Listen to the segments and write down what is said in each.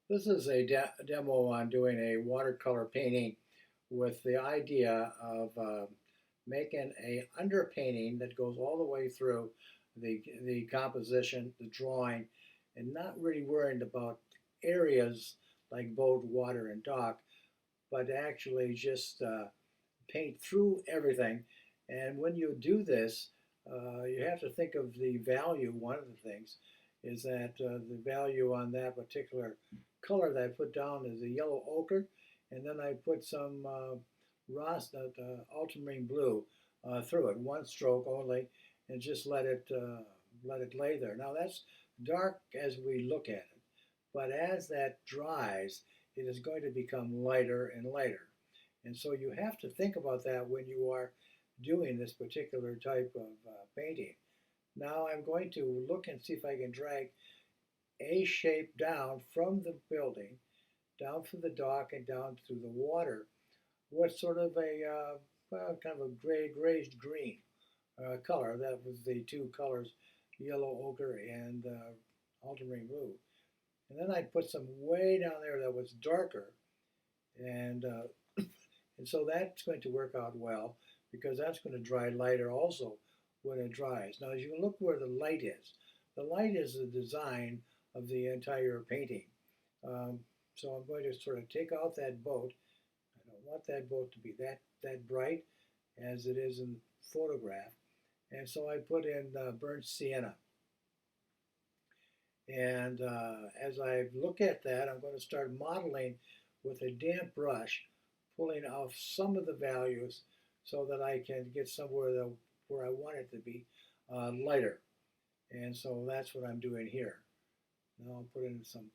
This is a demo on doing a watercolor painting with the idea of making a underpainting that goes all the way through the composition, the drawing, and not really worrying about areas like boat, water, and dock, but actually just paint through everything. And when you do this, you have to think of the value. One of the things is that the value on that particular color that I put down is a yellow ochre, and then I put some ultramarine blue through it, one stroke only, and just let it lay there. Now that's dark as we look at it, but as that dries, it is going to become lighter and lighter. And so you have to think about that when you are doing this particular type of painting. Now I'm going to look and see if I can drag a shape down from the building, down through the dock and down through the water. What's sort of a kind of a grayish green color. That was the two colors, yellow ochre and ultramarine blue. And then I put some way down there that was darker, and and so that's going to work out well because that's going to dry lighter also when it dries. Now, as you look where the light is the design of the entire painting. So I'm going to sort of take out that boat. I don't want that boat to be that bright as it is in the photograph. And so I put in burnt sienna. And as I look at that, I'm going to start modeling with a damp brush, pulling off some of the values so that I can get somewhere where I want it to be lighter. And so that's what I'm doing here. Now I'll put in some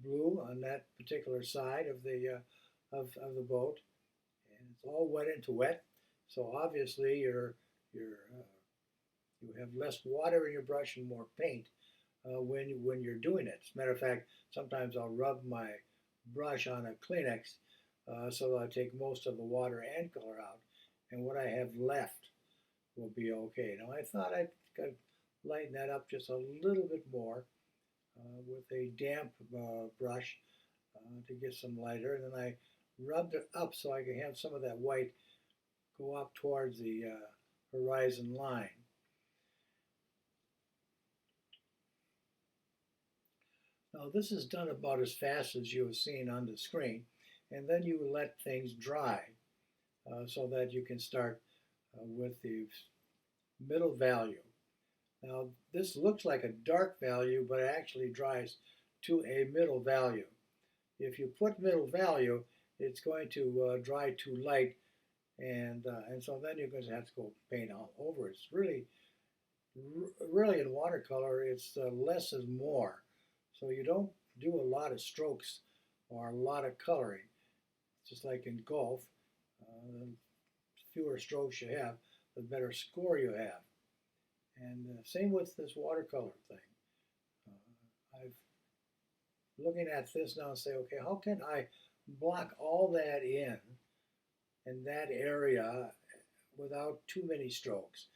blue on that particular side of the boat, and it's all wet into wet. So obviously you have less water in your brush and more paint when you're doing it. As a matter of fact, sometimes I'll rub my brush on a Kleenex so that I take most of the water and color out, and what I have left will be okay. Now I thought I could lighten that up just a little bit more with a damp brush to get some lighter, and then I rubbed it up so I can have some of that white go up towards the horizon line. Now this is done about as fast as you have seen on the screen, and then you let things dry so that you can start with the middle value. Now this looks like a dark value, but it actually dries to a middle value. If you put middle value, it's going to dry too light, and so then you're going to have to go paint all over. It's really in watercolor, it's less is more. So you don't do a lot of strokes or a lot of coloring. Just like in golf, the fewer strokes you have, the better score you have. And same with this watercolor thing. I've looking at this now and say, okay, how can I block all that in that area without too many strokes?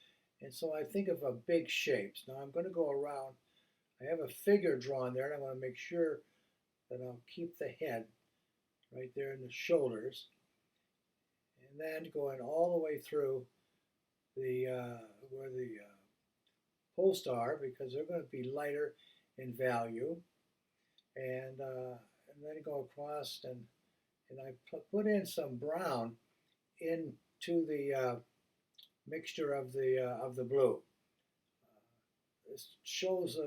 And so I think of a big shapes. Now I'm going to go around. I have a figure drawn there, and I want to make sure that I'll keep the head right there in the shoulders, and then going all the way through the where the posts are, because they're going to be lighter in value, and then go across and I put in some brown into the mixture of the blue. This shows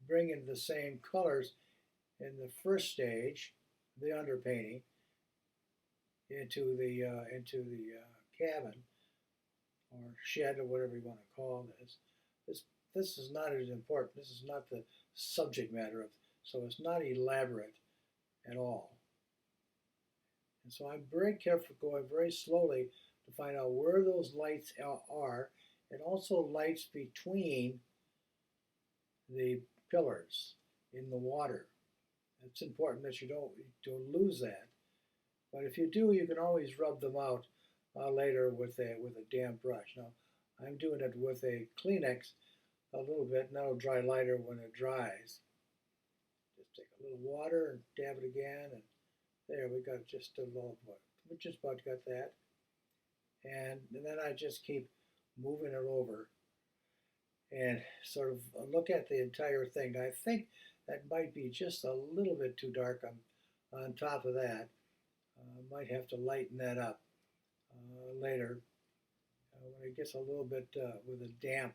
bringing the same colors in the first stage, the underpainting, into the cabin or shed or whatever you want to call this. This is not as important. This is not the subject matter of, so it's not elaborate at all. And so I'm very careful, going very slowly to find out where those lights are, and also lights between the pillars in the water. It's important that you don't lose that. But if you do, you can always rub them out later with a damp brush. Now, I'm doing it with a Kleenex a little bit, and that'll dry lighter when it dries. Just take a little water and dab it again, and there we got just a little bit. We just about got that, and then I just keep moving it over and sort of look at the entire thing. I think that might be just a little bit too dark on top of that. Might have to lighten that up later when it gets a little bit with a damp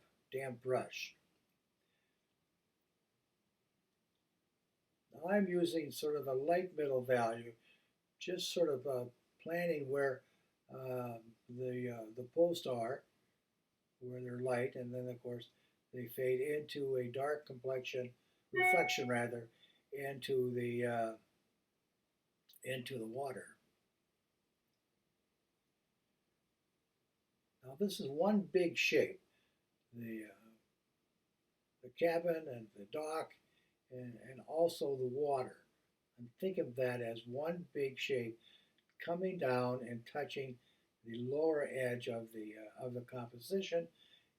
brush. Now I'm using sort of a light middle value, just sort of planning where the posts are, where they're light, and then of course they fade into a dark reflection rather, into the water. Now this is one big shape, the cabin and the dock, and also the water. And think of that as one big shape coming down and touching the lower edge of the composition,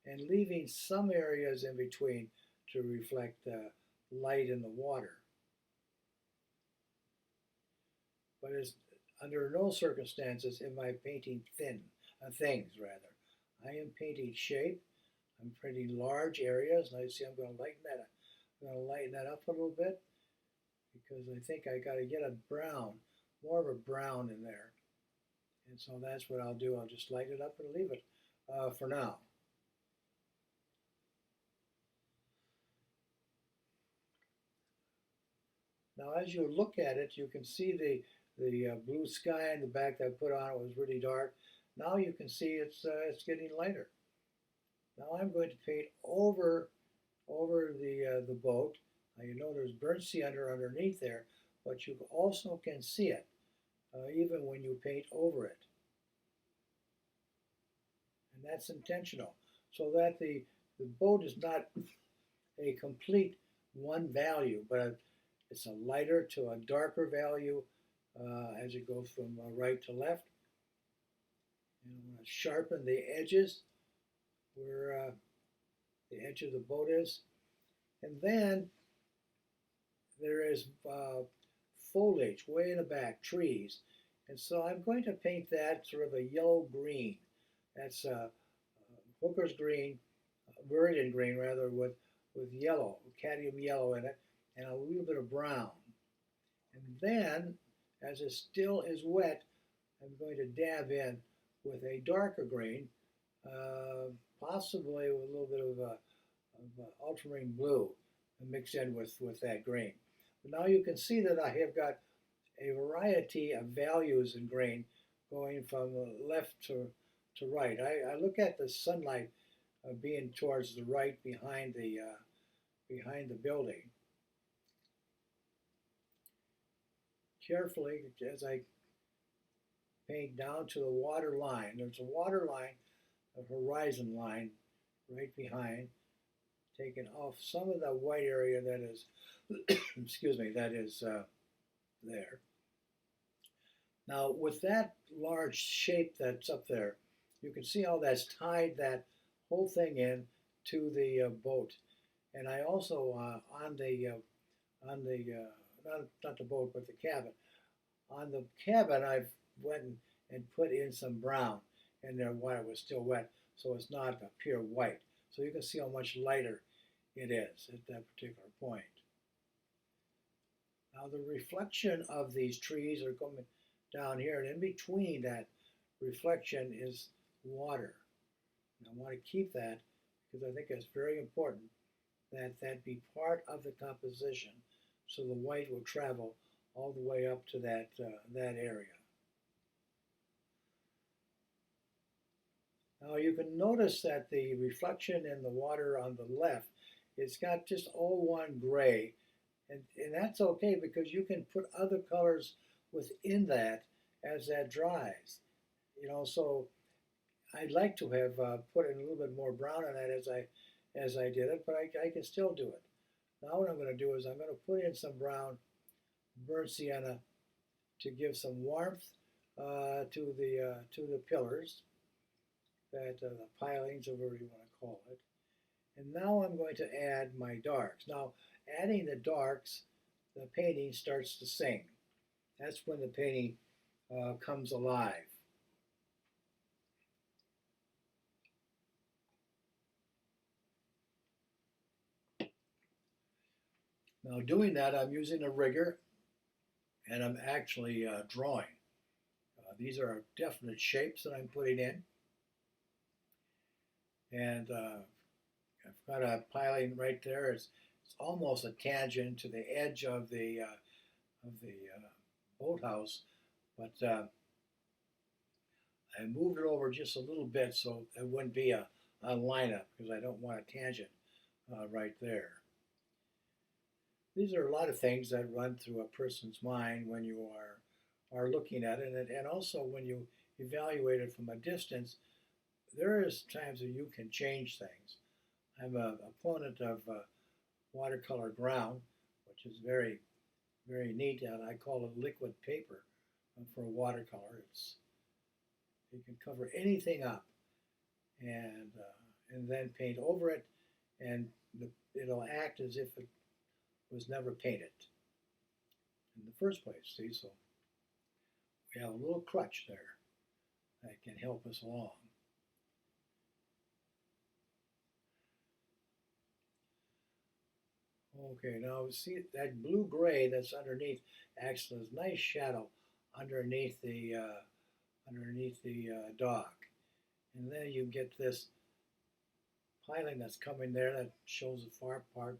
and leaving some areas in between to reflect the light in the water. But it's under no circumstances am I painting things rather. I am painting shape. I'm painting large areas, and I see I'm going to lighten that up. I'm going to lighten that up a little bit because I think I got to get a brown, more of a brown in there. And so that's what I'll do. I'll just light it up and leave it for now. Now, as you look at it, you can see the blue sky in the back that I put on. It was really dark. Now you can see it's getting lighter. Now I'm going to paint over the boat. Now you know there's burnt sea underneath there, but you also can see it even when you paint over it. And that's intentional, so that the boat is not a complete one value, but it's a lighter to a darker value as it goes from right to left. And I'm going to sharpen the edges where the edge of the boat is. And then there is foliage way in the back, trees. And so I'm going to paint that sort of a yellow-green. That's Hooker's green, Meridian green rather, with yellow, cadmium yellow in it, and a little bit of brown. And then, as it still is wet, I'm going to dab in with a darker green, possibly with a little bit of ultramarine blue mixed in with that green. But now you can see that I have got a variety of values in green going from left to right. I look at the sunlight being towards the right behind the building. Carefully, as I paint down to the water line, there's a water line, a horizon line right behind, taking off some of the white area that is, excuse me, that is there. Now, with that large shape that's up there, you can see how that's tied that whole thing in to the boat. And I also on the not the boat but the cabin. On the cabin, I've went and put in some brown in there while it was still wet, so it's not a pure white. So you can see how much lighter it is at that particular point. Now the reflection of these trees are coming down here, and in between that reflection is water. And I want to keep that because I think it's very important that that be part of the composition, so the white will travel all the way up to that area. Now you can notice that the reflection in the water on the left, it's got just all one gray, and that's okay because you can put other colors within that as that dries. You know, so I'd like to have put in a little bit more brown on that as I did it, but I can still do it. Now what I'm going to do is I'm going to put in some brown burnt sienna to give some warmth to the pillars, that the pilings, or whatever you want to call it. And now I'm going to add my darks. Now, adding the darks the painting starts to sing. That's when the painting comes alive. Now doing that, I'm using a rigger and I'm actually drawing. These are definite shapes that I'm putting in. And I've got a piling right there. It's almost a tangent to the edge of the boathouse, but I moved it over just a little bit so it wouldn't be a lineup because I don't want a tangent right there. These are a lot of things that run through a person's mind when you are looking at it, and also when you evaluate it from a distance. There is times that you can change things. I'm an opponent of watercolor ground, which is very, very neat, and I call it liquid paper for a watercolor. You can cover anything up, and then paint over it, and it'll act as if it was never painted in the first place. See, so we have a little crutch there that can help us along. Okay, now see that blue-gray that's underneath acts as a nice shadow underneath the dock, and then you get this piling that's coming there that shows the far part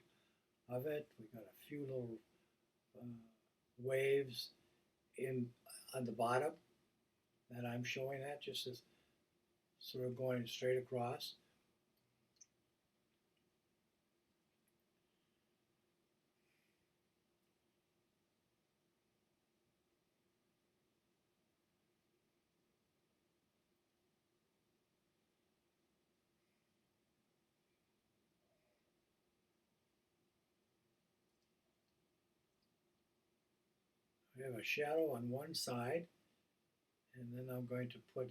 of it. We've got a few little waves in on the bottom that I'm showing that just as sort of going straight across. I have a shadow on one side, and then I'm going to put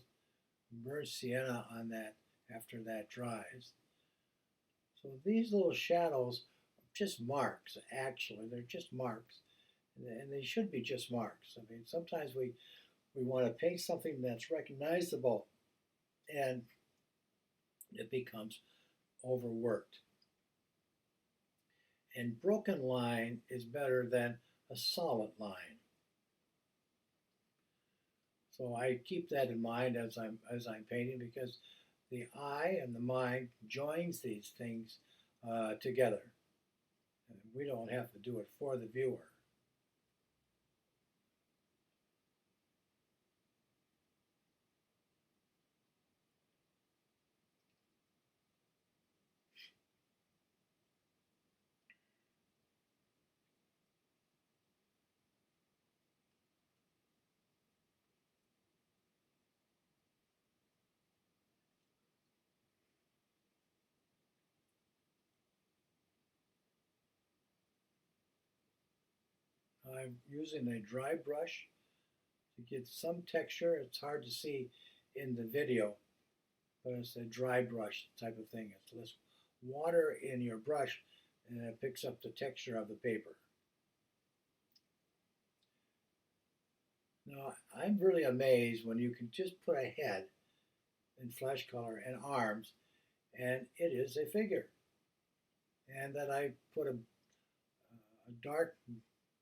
burnt sienna on that after that dries. So these little shadows are just marks, actually. They're just marks, and they should be just marks. I mean, sometimes we want to paint something that's recognizable, and it becomes overworked. And broken line is better than a solid line. So I keep that in mind as I'm painting, because the eye and the mind joins these things together. And we don't have to do it for the viewer. I'm using a dry brush to get some texture. It's hard to see in the video, but it's a dry brush type of thing. It's less water in your brush, and it picks up the texture of the paper. Now, I'm really amazed when you can just put a head in flesh color and arms, and it is a figure. And then I put a dark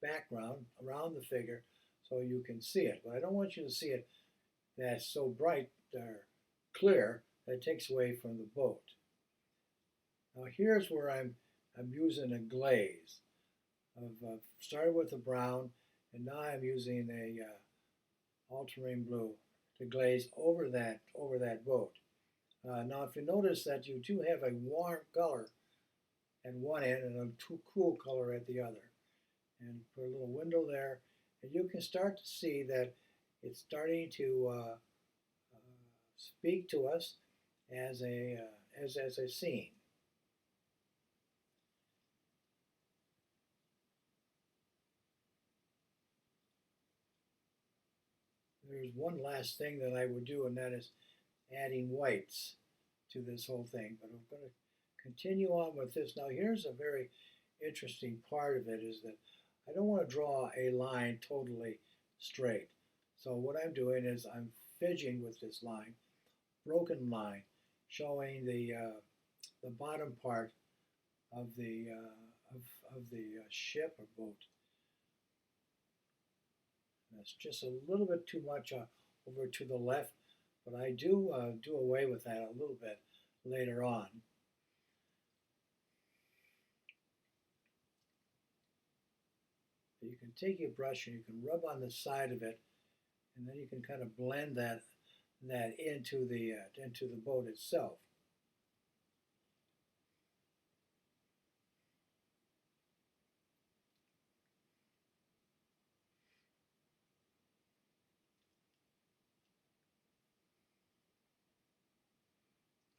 background around the figure so you can see it. But I don't want you to see it that's so bright or clear that it takes away from the boat. Now here's where I'm using a glaze. I've started with a brown, and now I'm using a ultramarine blue to glaze over that boat. Now if you notice that you do have a warm color at one end and a too cool color at the other, and put a little window there, and you can start to see that it's starting to speak to us as a scene. There's one last thing that I would do, and that is adding whites to this whole thing. But I'm going to continue on with this. Now here's a very interesting part of it, is that I don't want to draw a line totally straight. So what I'm doing is I'm fidgeting with this line, broken line, showing the bottom part of the ship or boat. That's just a little bit too much over to the left, but I do do away with that a little bit later on. You can take your brush and you can rub on the side of it, and then you can kind of blend that into the boat itself.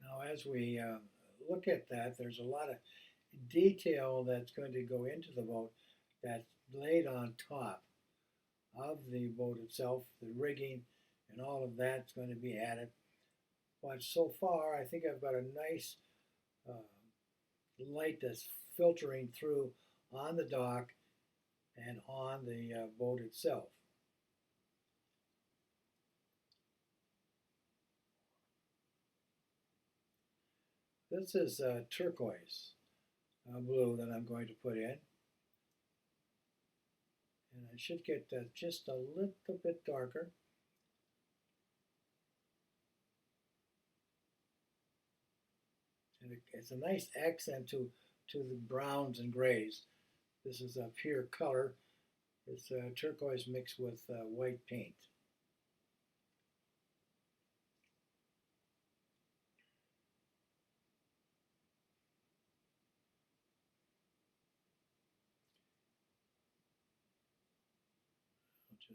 Now, as we look at that, there's a lot of detail that's going to go into the boat that's laid on top of the boat itself, the rigging, and all of that's going to be added. But so far, I think I've got a nice uh, light that's filtering through on the dock and on the boat itself. This is turquoise blue that I'm going to put in. And I should get just a little bit darker. And it's a nice accent to the browns and grays. This is a pure color. It's turquoise mixed with white paint.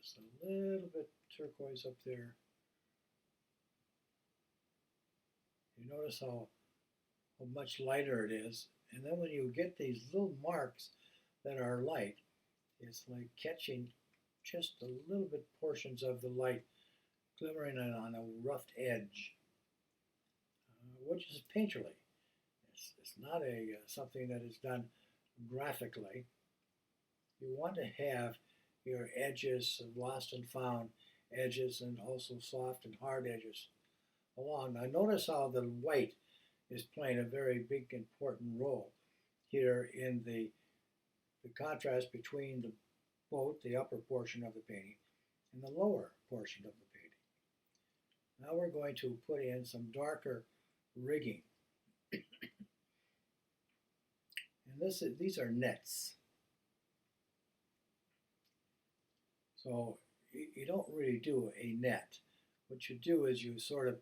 Just a little bit turquoise up there. You notice how much lighter it is. And then when you get these little marks that are light, it's like catching just a little bit portions of the light glimmering on a rough edge, which is painterly. It's not something that is done graphically. You want to have your edges, lost and found edges, and also soft and hard edges along. Now notice how the white is playing a very big important role here in the contrast between the boat, the upper portion of the painting, and the lower portion of the painting. Now we're going to put in some darker rigging. And these are nets. So you don't really do a net. What you do is you sort of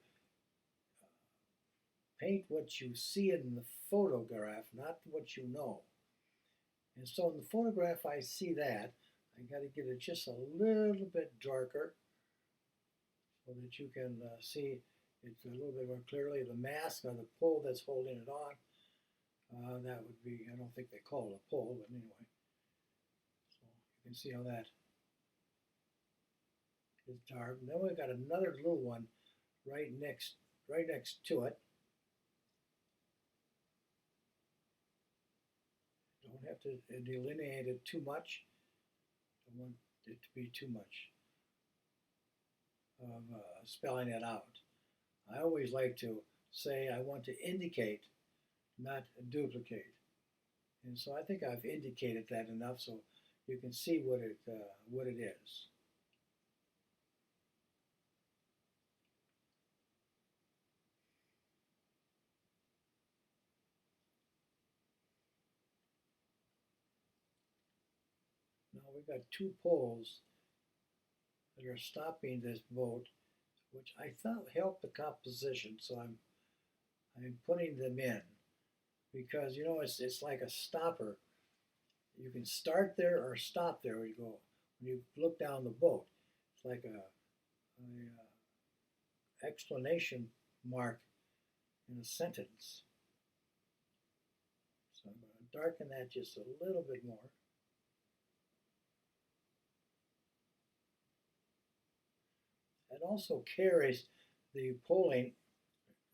paint what you see in the photograph, not what you know. And so in the photograph, I see that. I got to get it just a little bit darker so that you can see it a little bit more clearly. The mask or the pole that's holding it on, that would be, I don't think they call it a pole, but anyway. So you can see how that is dark. And then we've got another little one right next to it. Don't have to delineate it too much. Don't want it to be too much of spelling it out. I always like to say I want to indicate, not duplicate. And so I think I've indicated that enough so you can see what it is. Now we've got two poles that are stopping this boat, which I thought helped the composition, so I'm putting them in because it's like a stopper. You can start there or stop there when you look down the boat. It's like a explanation mark in a sentence. So I'm going to darken that just a little bit more. It also carries the polling,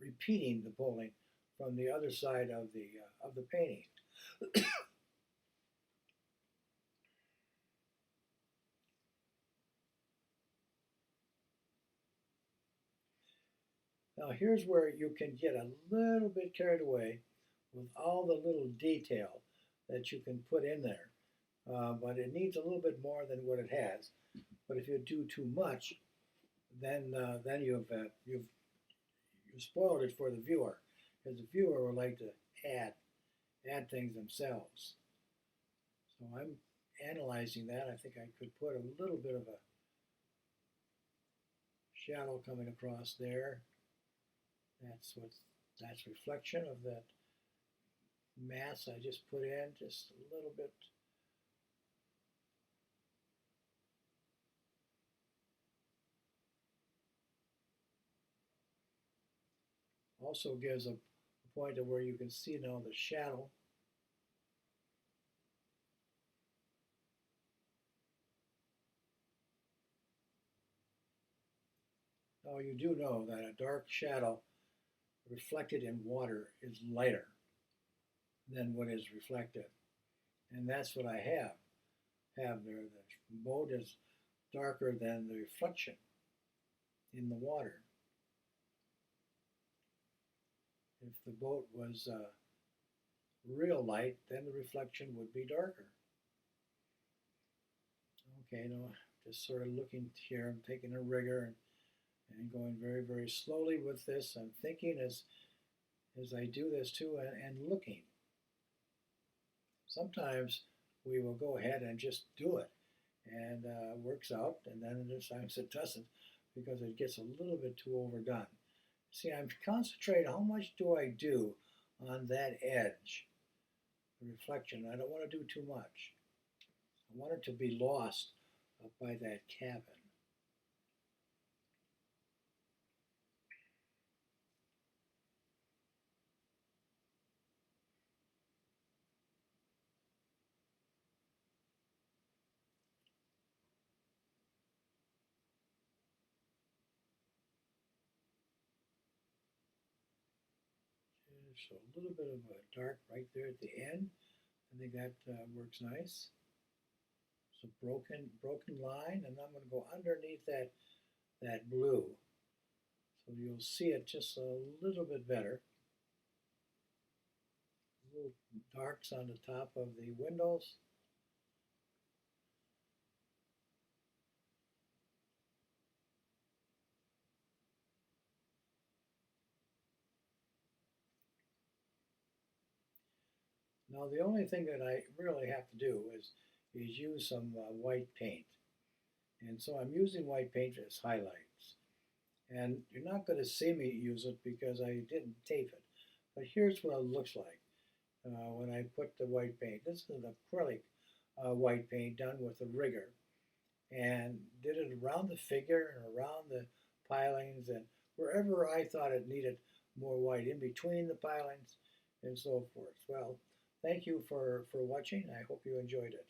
repeating the polling from the other side of the painting. Now here's where you can get a little bit carried away with all the little detail that you can put in there. But it needs a little bit more than what it has. But if you do too much, then you've spoiled it for the viewer, because the viewer would like to add things themselves. So I'm analyzing that. I think I could put a little bit of a shadow coming across there. That's reflection of that mass I just put in, just a little bit. Also gives a point of where you can see now the shadow. Now you do know that a dark shadow reflected in water is lighter than what is reflected. And that's what I have there. The boat is darker than the reflection in the water. If the boat was real light, then the reflection would be darker. Okay, now just sort of looking here, I'm taking a rigger and going very, very slowly with this. I'm thinking as I do this too, and looking. Sometimes we will go ahead and just do it, and works out, and then other times it doesn't, because it gets a little bit too overdone. See, I'm concentrating how much do I do on that edge, the reflection. I don't want to do too much. I want it to be lost up by that cabin. So a little bit of a dark right there at the end. I think that works nice. It's a broken line, and I'm going to go underneath that blue, so you'll see it just a little bit better. Little darks on the top of the windows. Now the only thing that I really have to do is use some white paint. And so I'm using white paint as highlights. And you're not going to see me use it because I didn't tape it. But here's what it looks like when I put the white paint. This is an acrylic white paint done with a rigger. And did it around the figure and around the pilings and wherever I thought it needed more white, in between the pilings and so forth. Well, thank you for watching. I hope you enjoyed it.